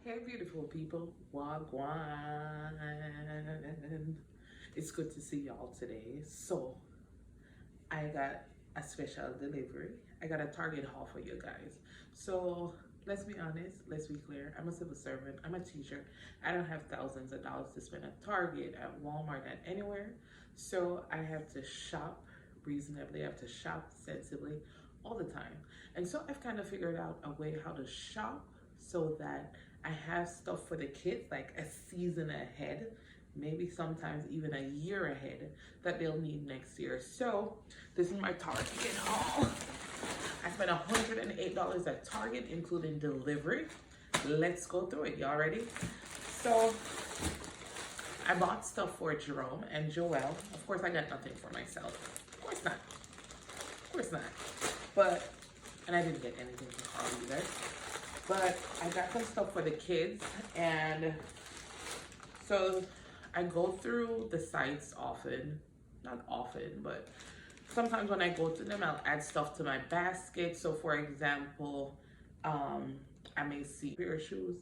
Hey, beautiful people. Wagwan. It's good to see y'all today. So, I got a special delivery. I got a Target haul for you guys. So, let's be honest, let's be clear. I'm a civil servant, I'm a teacher. I don't have thousands of dollars to spend at Target, at Walmart, at anywhere. So, I have to shop reasonably, I have to shop sensibly all the time. And so, I've kind of figured out a way how to shop so that I have stuff for the kids like a season ahead, maybe sometimes even a year ahead that they'll need next year. So this is my Target haul. I spent $108 at Target, including delivery. Let's go through it. Y'all ready? So I bought stuff for Jerome and Joelle. Of course, I got nothing for myself. Of course not. Of course not. But, and I didn't get anything for Carl either. But I got some stuff for the kids, and so I go through the sites often, not often, but sometimes when I go to them, I'll add stuff to my basket. So for example, I may see a pair of shoes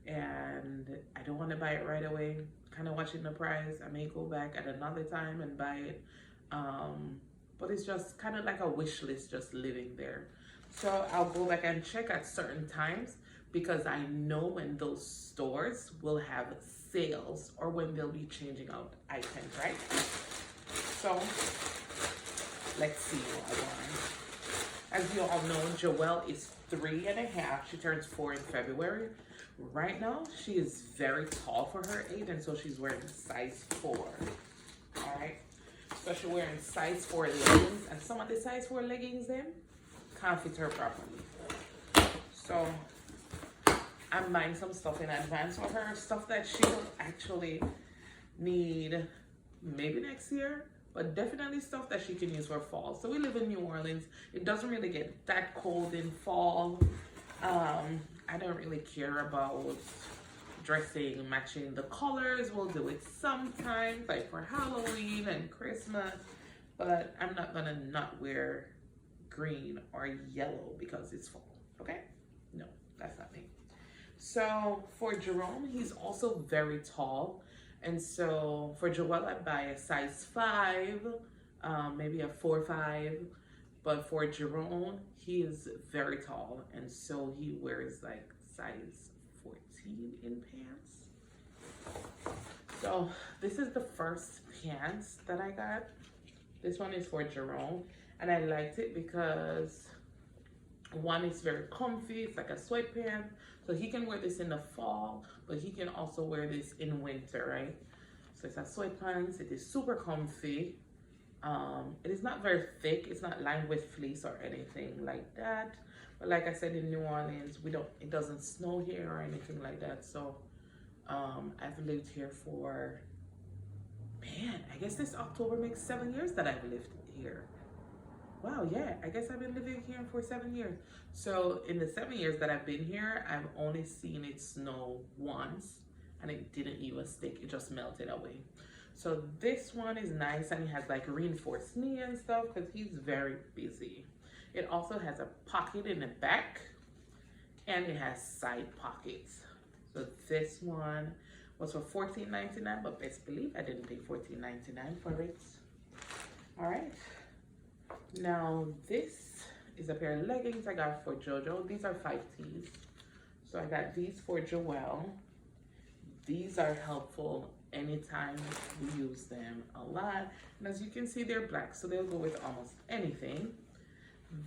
and I don't want to buy it right away, kind of watching the price. I may go back at another time and buy it. But it's just kind of like a wish list just living there. So I'll go back and check at certain times because I know when those stores will have sales or when they'll be changing out items, right? So let's see what I want. As you all know, Joelle is 3.5. She turns 4 in February. Right now, she is very tall for her age, and so she's wearing size 4. All right. So she's wearing size 4 leggings, and some of the size 4 leggings then can't fit her properly. So I'm buying some stuff in advance for her, stuff that she will actually need maybe next year, but definitely stuff that she can use for fall. So we live in New Orleans. It doesn't really get that cold in fall. I don't really care about dressing, matching the colors. We'll do it sometimes, like for Halloween and Christmas, but I'm not gonna not wear green or yellow because it's fall, okay? No, that's not me. So for Jerome, he's also very tall. And so for Joelle, I buy a size 5, maybe a 4-5. But for Jerome, he is very tall. And so he wears like size 14 in pants. So this is the first pants that I got. This one is for Jerome. And I liked it because one is very comfy. It's like a sweatpants. So he can wear this in the fall, but he can also wear this in winter, right? So it's a sweatpants. It is super comfy. It is not very thick. It's not lined with fleece or anything like that. But like I said, in New Orleans, it doesn't snow here or anything like that. So I've lived here for, man, I guess this October makes 7 years that I've lived here. Wow, yeah, I guess I've been living here for 7 years. So in the 7 years that I've been here, I've only seen it snow once, and it didn't even stick. It just melted away. So this one is nice, and it has like reinforced knee and stuff because he's very busy. It also has a pocket in the back, and it has side pockets. So this one was for $14.99, but best believe I didn't pay $14.99 for it. All right. Now this is a pair of leggings I got for Jojo. These are 5Ts. So I got these for Joelle. These are helpful anytime we use them a lot. And as you can see, they're black, so they'll go with almost anything.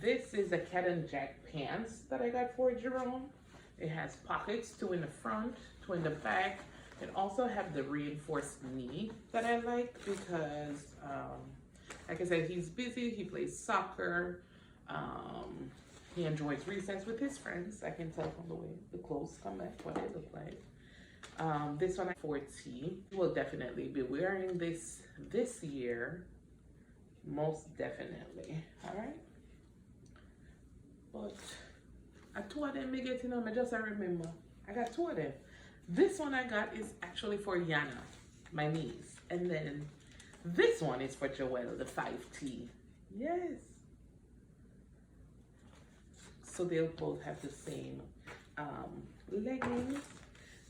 This is a Cat and Jack pants that I got for Jerome. It has pockets, 2 in the front, 2 in the back. It also have the reinforced knee that I like because like I said, he's busy, he plays soccer, he enjoys recess with his friends. I can tell from the way the clothes come back what they look like. This one, 4T, will definitely be wearing this year, most definitely, all right? But I 2 of them, me getting them, I just remember, I got 2 of them. This one I got is actually for Yana, my niece, and then this one is for Joelle, the 5T. Yes. So they'll both have the same leggings.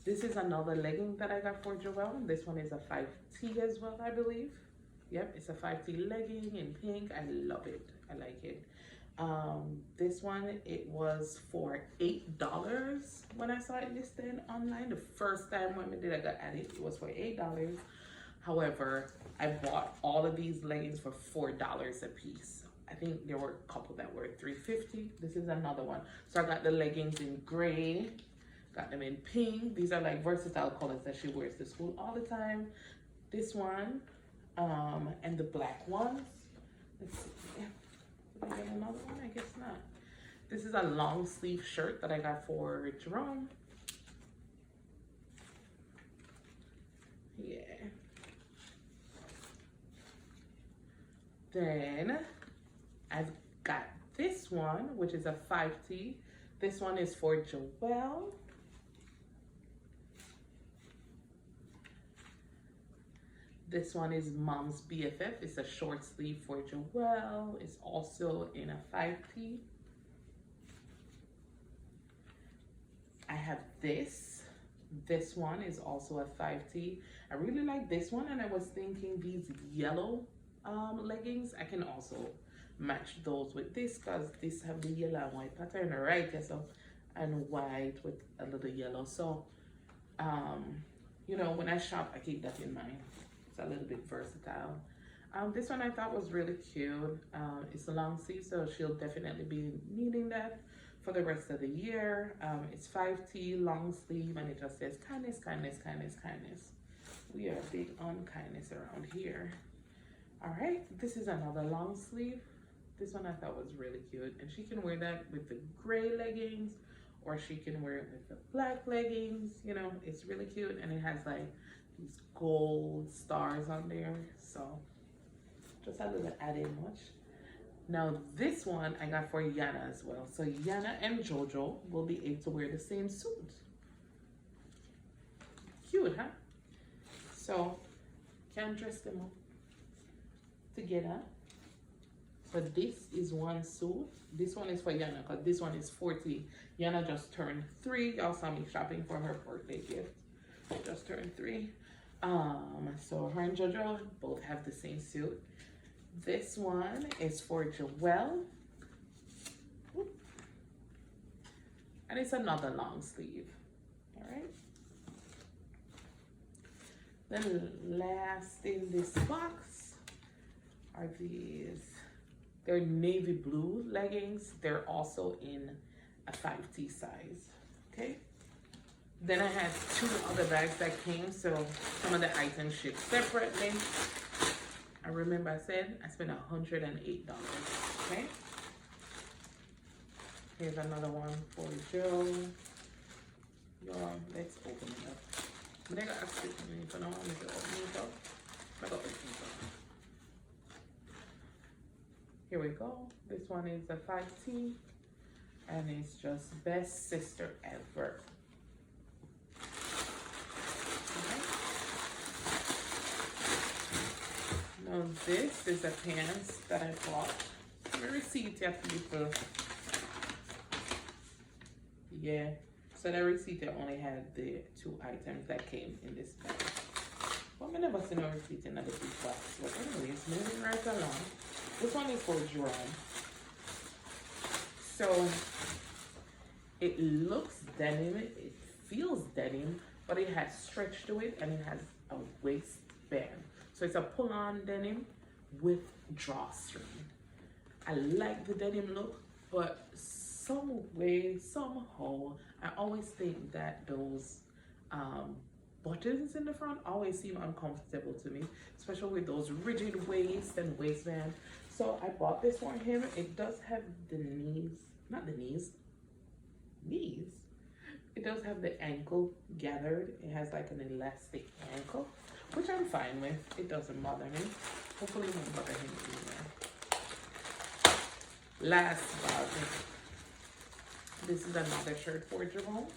This is another legging that I got for Joelle. This one is a 5T as well, I believe. Yep, it's a 5T legging in pink. I love it. I like it. This one, it was for $8 when I saw it listed online. The first time when I got at it, it was for $8. However, I bought all of these leggings for $4 a piece. I think there were a couple that were $3.50. This is another one. So I got the leggings in gray, got them in pink. These are like versatile colors that she wears to school all the time. This one, and the black ones. Let's see. Did I get another one? I guess not. This is a long sleeve shirt that I got for Jerome. Yeah. Then I've got this one, which is a 5T. This one is for Joelle. This one is Mom's BFF. It's a short sleeve for Joelle. It's also in a 5T. I have this. This one is also a 5T. I really like this one, and I was thinking these yellow leggings, I can also match those with this, because this have the yellow and white pattern, right? Yeah, so, and white with a little yellow. So, you know, when I shop, I keep that in mind. It's a little bit versatile. This one I thought was really cute. It's a long sleeve, so she'll definitely be needing that for the rest of the year. It's 5T, long sleeve, and it just says kindness, kindness, kindness, kindness. We are big on kindness around here. All right, this is another long sleeve. This one I thought was really cute, and she can wear that with the gray leggings, or she can wear it with the black leggings. You know, it's really cute, and it has like these gold stars on there, so just a little added much. Now this one I got for Yana as well, so Yana and Jojo will be able to wear the same suit. Cute, huh? So can dress them up together. So this is one suit. This one is for Yana, because this one is 40. Yana just turned 3. Y'all saw me shopping for her birthday gift. She just turned 3. So her and Jojo both have the same suit. This one is for Joelle. And it's another long sleeve. All right. Then last in this box are these. They're navy blue leggings. They're also in a 5T size, okay? Then I had 2 other bags that came, so some of the items shipped separately. I remember I said I spent $108, okay? Here's another one for Joe. Y'all, let's open it up. But I got a stick in it, so I don't want to open it up. I got open it up. Here we go. This one is a 5T, and it's just best sister ever. Okay. Now this is a pants that I bought. My receipt, you have to be full. Yeah. So the receipt only had the 2 items that came in this bag. Well, I never seen a receipt in another big box. But anyways, moving right along. This one is for Jerome. So it looks denim, it feels denim, but it has stretch to it, and it has a waistband. So it's a pull-on denim with drawstring. I like the denim look, but some way, somehow, I always think that those buttons in the front always seem uncomfortable to me, especially with those rigid waist and waistband. So I bought this for him. It does have the knees, not the knees, it does have the ankle gathered. It has like an elastic ankle, which I'm fine with. It doesn't bother me. Hopefully it won't bother him either. Last bag. This is another shirt for Jerome.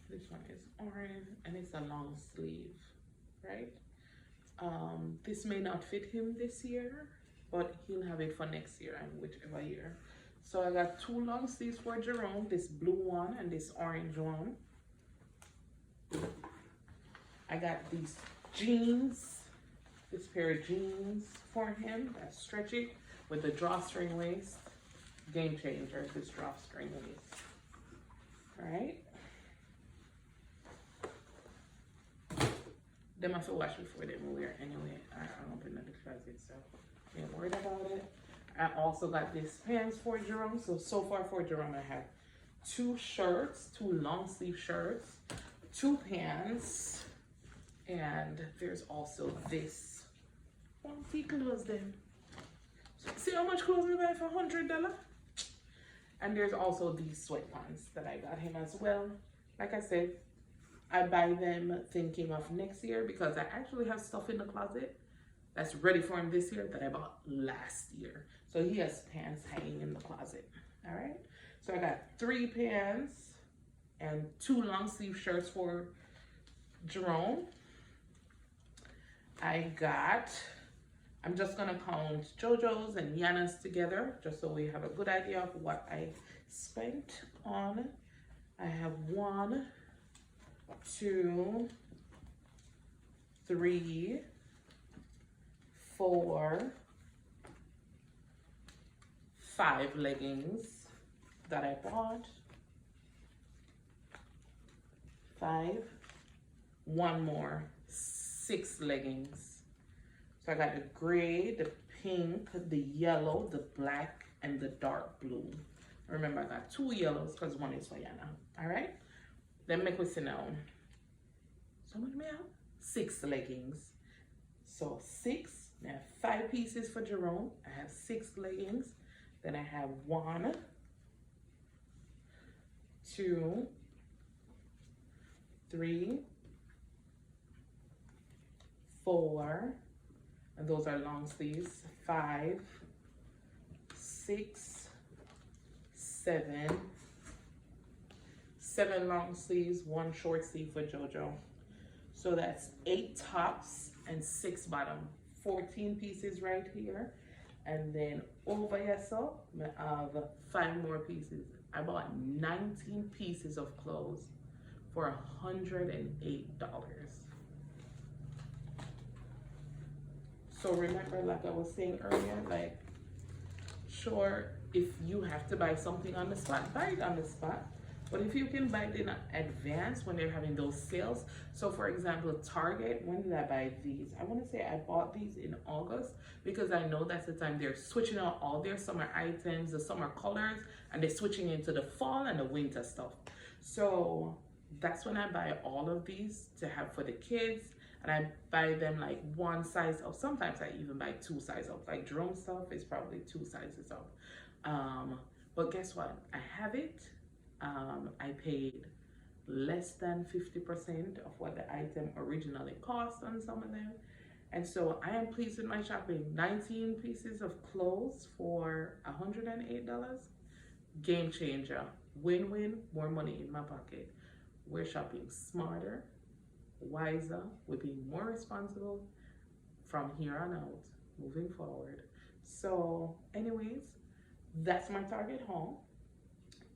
This one is orange, and it's a long sleeve, right? This may not fit him this year, but he'll have it for next year and whichever year. So I got two long sleeves for Jerome, this blue one and this orange one. I got these jeans, this pair of jeans for him that's stretchy with the drawstring waist. Game changer, this drawstring waist. All right. They must have washed before they wear anyway. I don't open the closet, so I ain't worried about it. I also got this pants for Jerome. So far for Jerome, I have two shirts, two long sleeve shirts, two pants, and there's also this. Fancy clothes then. See how much clothes we buy for $100? And there's also these sweatpants that I got him as well. Like I said, I buy them thinking of next year because I actually have stuff in the closet that's ready for him this year that I bought last year. So he has pants hanging in the closet. All right. So I got 3 pants and 2 long sleeve shirts for Jerome. I'm just gonna count JoJo's and Yana's together just so we have a good idea of what I spent on. I have 1, 2, 3, 4, 5 leggings that I bought. 5, 1 more, 6 leggings. So I got the gray, the pink, the yellow, the black, and the dark blue. Remember, I got 2 yellows because 1 is for Yana. All right. Then make we see now. So much more? 6 leggings. So 6. I have 5 pieces for Jerome. I have 6 leggings. Then I have 1, 2, 3, 4, and those are long sleeves. 5, 6, 7. 7 long sleeves, 1 short sleeve for JoJo. So that's 8 tops and 6 bottom. 14 pieces right here. And then over here, so I have 5 more pieces. I bought 19 pieces of clothes for $108. So remember, like I was saying earlier, like, sure, if you have to buy something on the spot, buy it on the spot. But if you can buy it in advance when they're having those sales. So for example, Target, when did I buy these? I want to say I bought these in August because I know that's the time they're switching out all their summer items, the summer colors, and they're switching into the fall and the winter stuff. So that's when I buy all of these to have for the kids. And I buy them like 1 size up. Sometimes I even buy 2 sizes up. Like Jerome stuff is probably 2 sizes up. But guess what? I have it. I paid less than 50% of what the item originally cost on some of them. And so I am pleased with my shopping. 19 pieces of clothes for $108. Game changer. Win-win, more money in my pocket. We're shopping smarter, wiser, we're being more responsible from here on out, moving forward. So anyways, that's my Target haul.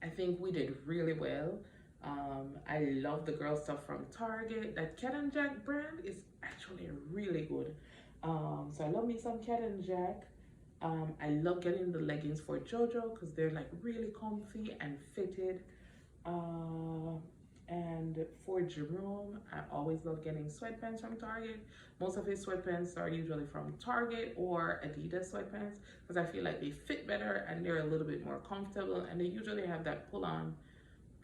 I think we did really well. I love the girl stuff from Target. That Cat and Jack brand is actually really good. So I love me some Cat and Jack. I love getting the leggings for JoJo because they're like really comfy and fitted. And for Jerome, I always love getting sweatpants from Target. Most of his sweatpants are usually from Target or Adidas sweatpants because I feel like they fit better and they're a little bit more comfortable. And they usually have that pull-on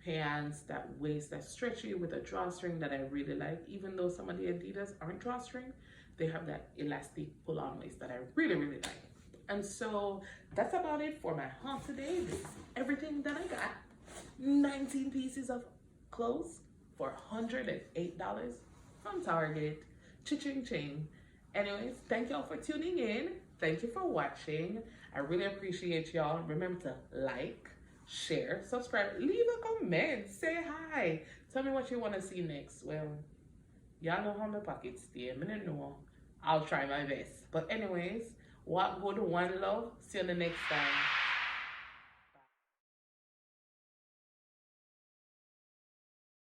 pants, that waist that's stretchy with a drawstring that I really like. Even though some of the Adidas aren't drawstring, they have that elastic pull-on waist that I really, really like. And so that's about it for my haul today. This is everything that I got. 19 pieces of clothes for $108 from Target. Cha-ching ching. Anyways, thank y'all for tuning in. Thank you for watching. I really appreciate y'all. Remember to like, share, subscribe, leave a comment, say hi. Tell me what you want to see next. Well, y'all know how my pockets stay. I don't know. I'll try my best. But anyways, walk good, one love. See you the next time.